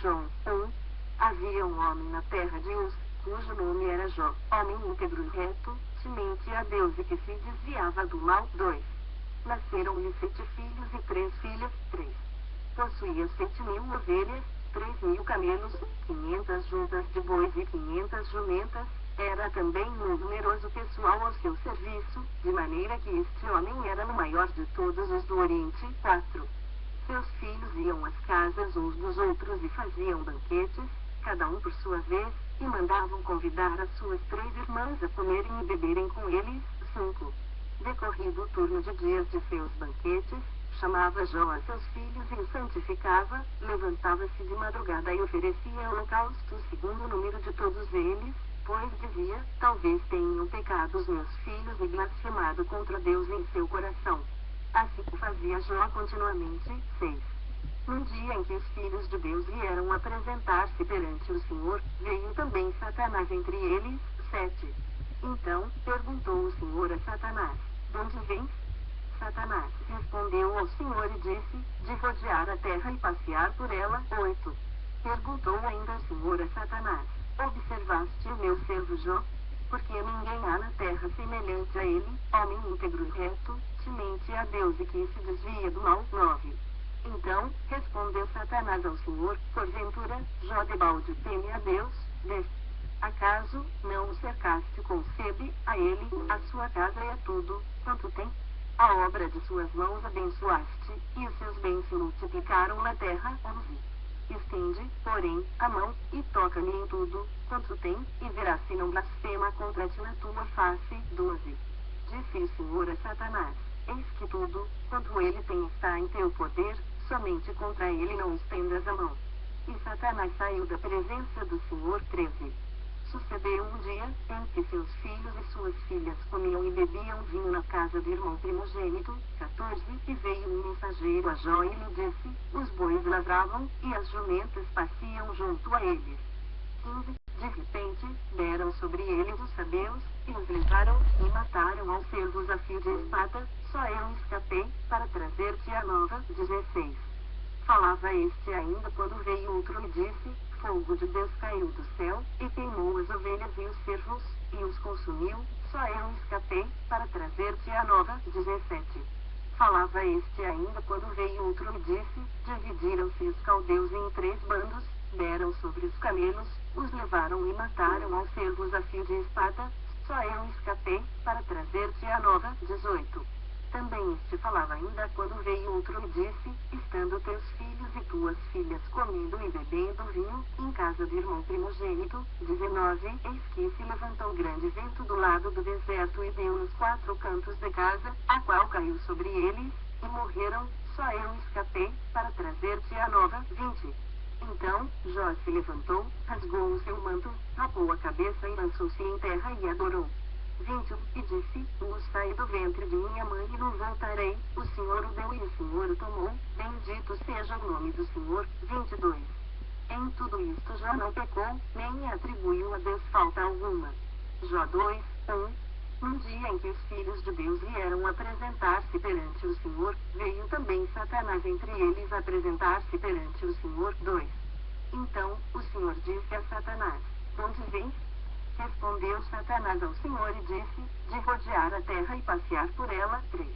João 1. Havia um homem na terra de Uz, cujo nome era Jó, homem íntegro e reto, temente a Deus e que se desviava do mal. 2. Nasceram-lhe 7 filhos e 3 filhas. 3. Possuía 7.000 ovelhas, 3.000 camelos, 500 juntas de bois e 500 jumentas. Era também um numeroso pessoal ao seu serviço, de maneira que este homem era o maior de todos os do Oriente. 4. Seus filhos iam às casas uns dos outros e faziam banquetes, cada um por sua vez, e mandavam convidar as suas 3 irmãs a comerem e beberem com eles. 5. Decorrido o turno de dias de seus banquetes, chamava Jó a seus filhos e os santificava, levantava-se de madrugada e oferecia holocaustos segundo o número de todos eles, pois dizia: talvez tenham pecado os meus filhos e blasfemado contra Deus em seu coração. Assim fazia Jó continuamente. 6. Num dia em que os filhos de Deus vieram apresentar-se perante o Senhor, veio também Satanás entre eles. 7. Então, perguntou o Senhor a Satanás: de onde vens? Satanás respondeu ao Senhor e disse: de rodear a terra e passear por ela. 8. Perguntou ainda o Senhor a Satanás: observaste o meu servo Jó? Porque ninguém há na terra semelhante a ele, homem íntegro e reto, temente a Deus e que se desvia do mal. 9. Então, respondeu Satanás ao Senhor: porventura, Jó debalde teme a Deus? 10. Acaso, não o cercaste com sede, a ele, a sua casa e a tudo, quanto tem? A obra de suas mãos abençoaste, e os seus bens se multiplicaram na terra. 11. Estende, porém, a mão, e toca-lhe em tudo, quanto tem, e verás se não blasfema contra ti na tua face. 12. Disse o Senhor a Satanás: eis que tudo, quanto ele tem está em teu poder, somente contra ele não estendas a mão. E Satanás saiu da presença do Senhor. 13. Sucedeu um dia, em que seus filhos e suas filhas comiam e bebiam vinho na casa do irmão primogênito. 14. E veio um mensageiro a Jó e lhe disse: os bois lavravam, e as jumentas pasciam junto a eles. 15. De repente, deram sobre eles os sabeus, e os levaram, e mataram aos servos a fio de espada. Só eu escapei, para trazer-te a nova. 16. Falava este ainda quando veio outro e disse: fogo de Deus caiu do céu, e queimou as ovelhas e os servos, e os consumiu. Só eu escapei, para trazer-te a nova. 17. Falava este ainda quando veio outro e disse: dividiram-se os caldeus em 3 bandos, deram sobre os camelos, os levaram e mataram aos servos a fio de espada. Só eu escapei, para trazer-te a nova. 18. Também este falava ainda quando veio outro e disse: estando teus filhos e tuas filhas comendo e bebendo vinho, em casa do irmão primogênito. 19. Eis que se levantou grande vento do lado do deserto e deu nos 4 cantos da casa, a qual caiu sobre eles, e morreram. Só eu escapei, para trazer-te a nova. 20. Então, Jó se levantou, rasgou o seu manto, rapou a cabeça e lançou-se em terra e adorou. 21. E disse: saí do ventre de minha mãe e não voltarei, o Senhor o deu e o Senhor o tomou, bendito seja o nome do Senhor. 22. Em tudo isto Jó não pecou, nem atribuiu a Deus falta alguma. Jó 2, 1. Num dia em que os filhos de Deus vieram apresentar-se perante o Senhor, veio também Satanás entre eles apresentar-se perante o Senhor. 2. Então, o Senhor disse a Satanás: de onde vens? Respondeu Satanás ao Senhor e disse: de rodear a terra e passear por ela. 3.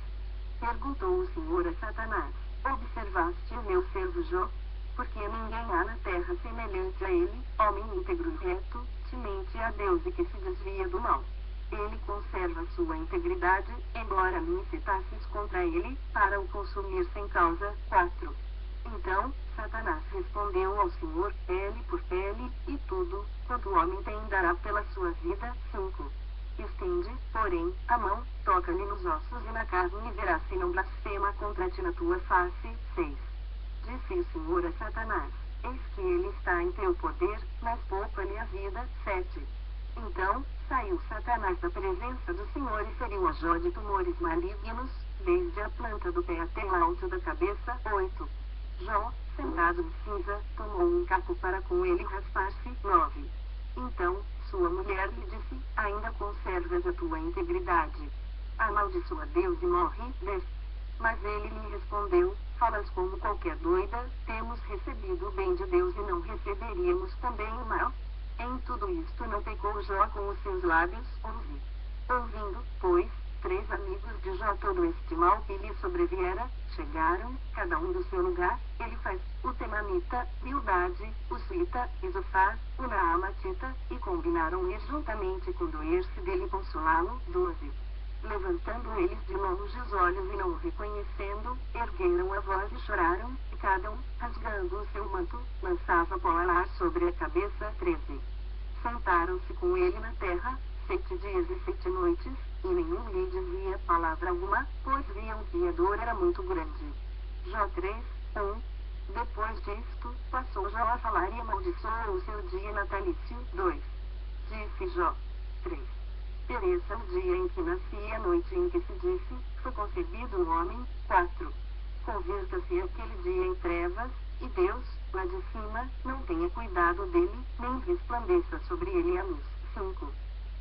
Perguntou o Senhor a Satanás: observaste o meu servo Jó? Porque ninguém há na terra semelhante a ele, homem íntegro e reto, temente a Deus e que se desvia do mal. Ele conserva sua integridade, embora me incitasses contra ele, para o consumir sem causa. 4. Então, Satanás respondeu ao Senhor: pele por pele, e tudo, quanto o homem tem dará pela sua vida. 5. Estende, porém, a mão, toca-lhe nos ossos e na carne e verás se não blasfema contra ti na tua face. 6. Disse o Senhor a Satanás: eis que ele está em teu poder, mas poupa-lhe a vida. 7. Então, saiu Satanás da presença do Senhor e feriu a Jó de tumores malignos, desde a planta do pé até o alto da cabeça. 8. Jó, sentado em cinza, tomou um capo para com ele raspar-se. 9. Então, sua mulher lhe disse: ainda conservas a tua integridade. Amaldiçoa Deus e morre. 10. Mas ele lhe respondeu: Falas como qualquer doida, temos recebido o bem de Deus e não receberíamos também o mal? Em tudo isto não pecou Jó com os seus lábios, 11. Ouvindo, pois, 3 amigos de Jó todo este mal que lhe sobreviera, chegaram, cada um do seu lugar, Elifaz, o Temanita, Bildade, o Suita, Isofaz, o Naamatita, e combinaram ir juntamente condoer-se dele e consolá-lo, 12. Levantando eles de longe os olhos e não o reconhecendo, ergueram a voz e choraram, e cada um, rasgando o seu manto, lançava pó a ar sobre a cabeça, 13. Sentaram-se com ele na terra, 7 dias e 7 noites, e nenhum lhe dizia palavra alguma, pois viam que a dor era muito grande. Jó 3, 1. Depois disto, passou Jó a falar e amaldiçoou o seu dia natalício, 2. Disse Jó 3. Pereça o dia em que nasci e a noite em que se disse, foi concebido um homem, 4. Converta-se aquele dia em trevas, e Deus, lá de cima, não tenha cuidado dele, nem resplandeça sobre ele a luz, 5.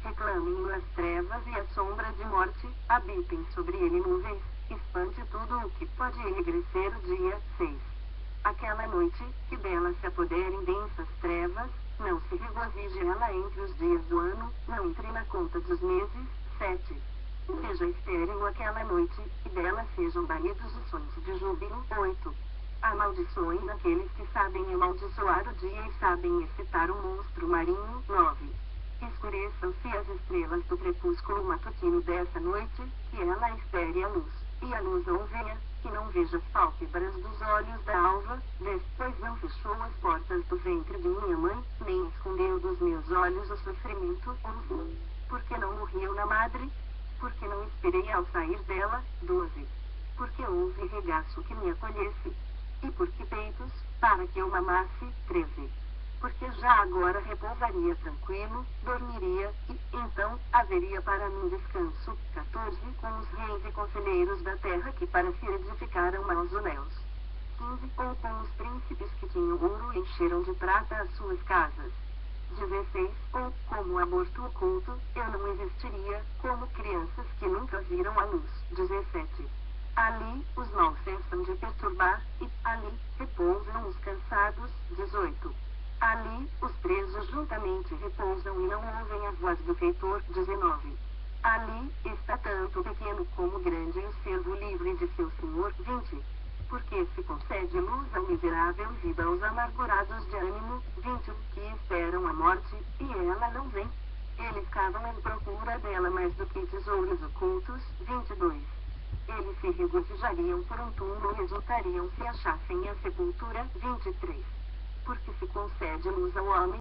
Reclamem-no as trevas e a sombra de morte, habitem sobre ele nuvens, espante tudo o que pode enegrecer o dia, 6. Aquela noite, que dela se apoderem densas trevas, não se regozije ela entre os dias do ano, não entre na conta dos meses, 7. Seja estéril aquela noite, e dela sejam banidos os sons de júbilo, 8. Amaldiçoem naqueles que sabem amaldiçoar o dia e sabem excitar o monstro marinho, 9. Escureçam-se as estrelas do crepúsculo matutino dessa noite, que ela espere a luz, e a luz não venha, que não veja as pálpebras dos olhos da alva, depois não fechou as portas do ventre de minha mãe, nem escondeu dos meus olhos o sofrimento, 11. Porque não morri eu na madre? Porque não esperei ao sair dela, 12. Porque houve regaço que me acolhesse, e porque peitos, para que eu mamasse, 13. Porque já agora repousaria tranquilo, dormiria, e, então, haveria para mim descanso, 14. Com os reis e conselheiros da terra que para se edificaram mausoléus, 15. Ou com os príncipes que tinham ouro e encheram de prata as suas casas, 16. Ou, como aborto oculto, eu não existiria, como crianças que nunca viram a luz, 17. Ali, os maus cessam de perturbar, e, ali, repousam os cansados, 18. Ali, os presos juntamente repousam e não ouvem a voz do feitor, 19. Ali, está tanto pequeno como grande o servo livre de seu senhor, 20. Porque se concede luz ao miserável e vida aos amargurados de ânimo, 21. Que esperam a morte, e ela não vem. Eles cavam em procura dela mais do que tesouros ocultos, 22. Eles se regozijariam por um túmulo e exultariam se achassem a sepultura, 23. Porque se concede luz ao homem,